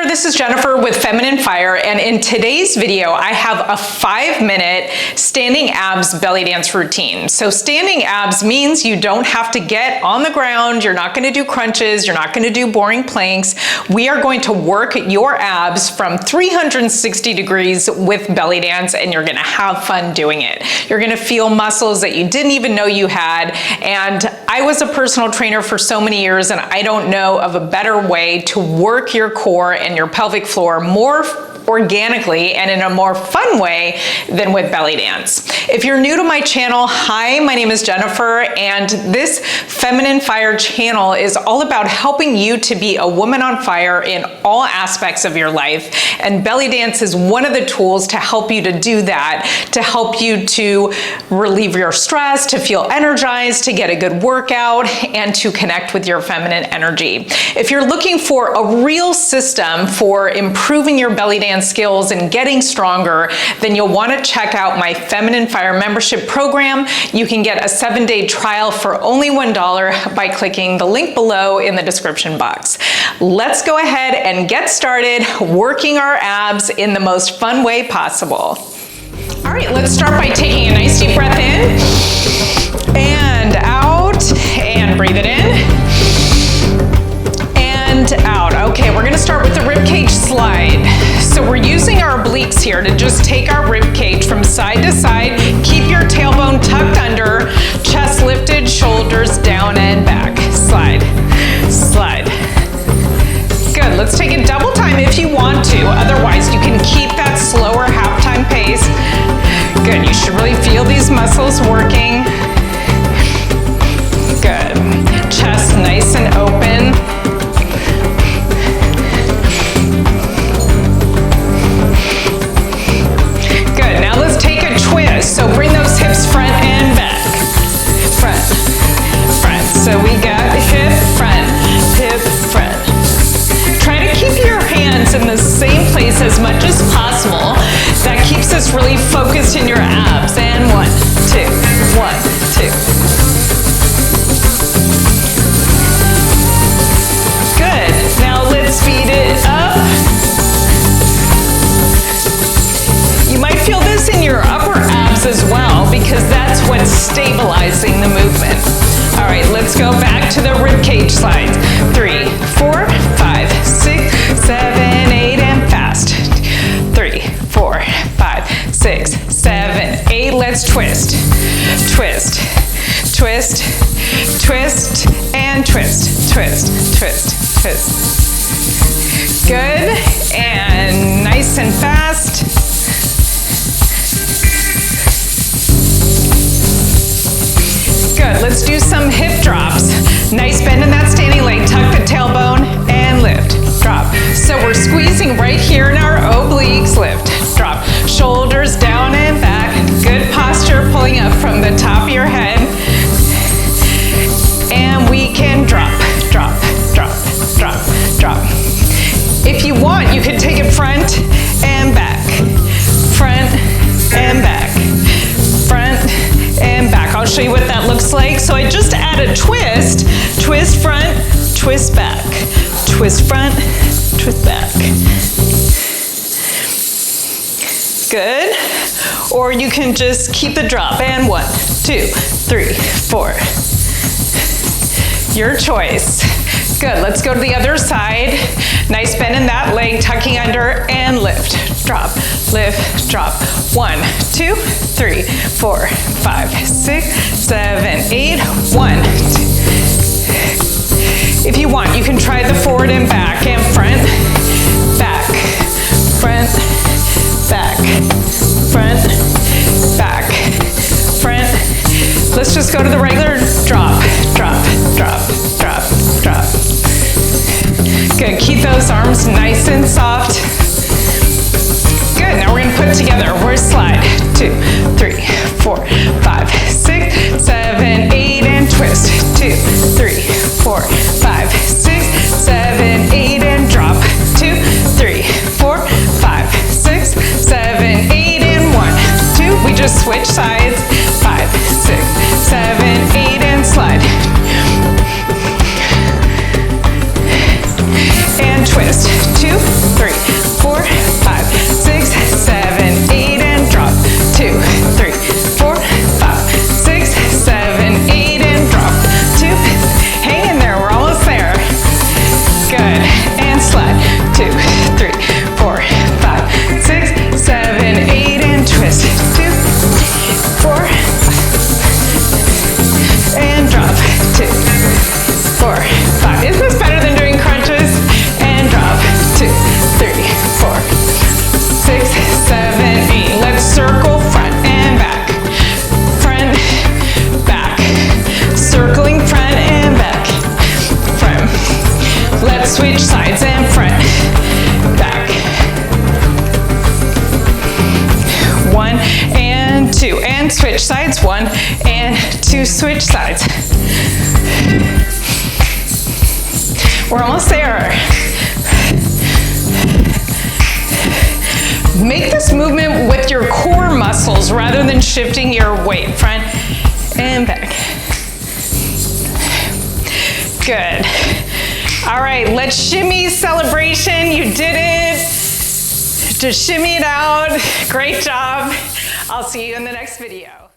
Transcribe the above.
this is Jennifer with Feminine Fire, and in today's video I have a 5-minute standing abs belly dance routine. So standing abs means you don't have to get on the ground, you're not going to do crunches, you're not going to do boring planks. We are going to work your abs from 360 degrees with belly dance, and you're going to have fun doing it. You're going to feel muscles that you didn't even know you had, and I was a personal trainer for so many years, and I don't know of a better way to work your core and your pelvic floor more organically and in a more fun way than with belly dance. If you're new to my channel, hi, my name is Jennifer, and this Feminine Fire channel is all about helping you to be a woman on fire in all aspects of your life, and belly dance is one of the tools to help you to do that, to help you to relieve your stress, to feel energized, to get a good workout, and to connect with your feminine energy. If you're looking for a real system for improving your belly dance skills and getting stronger, then you'll want to check out my Feminine Fire membership program. You can get a 7-day trial for only $1 by clicking the link below in the description box. Let's go ahead and get started working our abs in the most fun way possible. All right, let's start by taking a nice deep breath in and out, and breathe it in and out. Okay, we're gonna start with the rib cage slide. So we're using our obliques here to just take our rib cage from side to side. Keep your tailbone tucked under, chest lifted, shoulders down and back. Slide, slide. Good, let's take it double time if you want to. Otherwise, you can keep that slower half-time pace. Good, you should really feel these muscles working. Good, chest nice and open. So bring those hips front and back. Front, front. So we got hip, front, hip, front. Try to keep your hands in the same place as much as possible. That keeps us really focused in your abs. And 1, 2, 1, 2. Good. Now let's speed it up. You might feel this in your upper abs as well, because that's what's stabilizing the movement. All right, let's go back to the rib cage slides. 3, 4, 5, 6, 7, 8, and fast. 3, 4, 5, 6, 7, 8. Let's twist, twist, twist, twist, and twist, twist, twist, twist. Good, and nice and fast. Good, let's do some hip drops. Nice bend in that standing leg, tuck the tailbone and lift, drop. So we're squeezing right here in our obliques, lift, drop. Shoulders down and back, good posture, pulling up from the top of your head. And we can drop, drop, drop, drop, drop. If you want, you can take it front and back, front and back, front and back. I'll show you what that looks like. So I just add a twist, twist front, twist back, twist front, twist back. Good. Or you can just keep the drop. And 1, 2, 3, 4. Your choice. Good, let's go to the other side. Nice bend in that leg, tucking under and lift, drop, lift, drop. 1, 2, 3, 4, 5, 6, 7, 8, 1, 2. If you want, you can try the forward and back, and front, back, front, back, front, back, front. Let's just go to the regular drop, drop, drop, drop, drop. Good, keep those arms nice and soft. Good, now we're gonna put it together. We're slide, 2, 3, 4, 5, 6, 7, 8, and twist. 2, 3, 4, 5, 6, 7, 8, and drop. 2, 3, 4, 5, 6, 7, 8, and 1, 2. We just switch sides. 5, 6, 7, 8, and slide. And twist. 2, 3, switch sides. We're almost there. Make this movement with your core muscles rather than shifting your weight. Front and back. Good. All right, let's shimmy celebration. You did it. Just shimmy it out. Great job. I'll see you in the next video.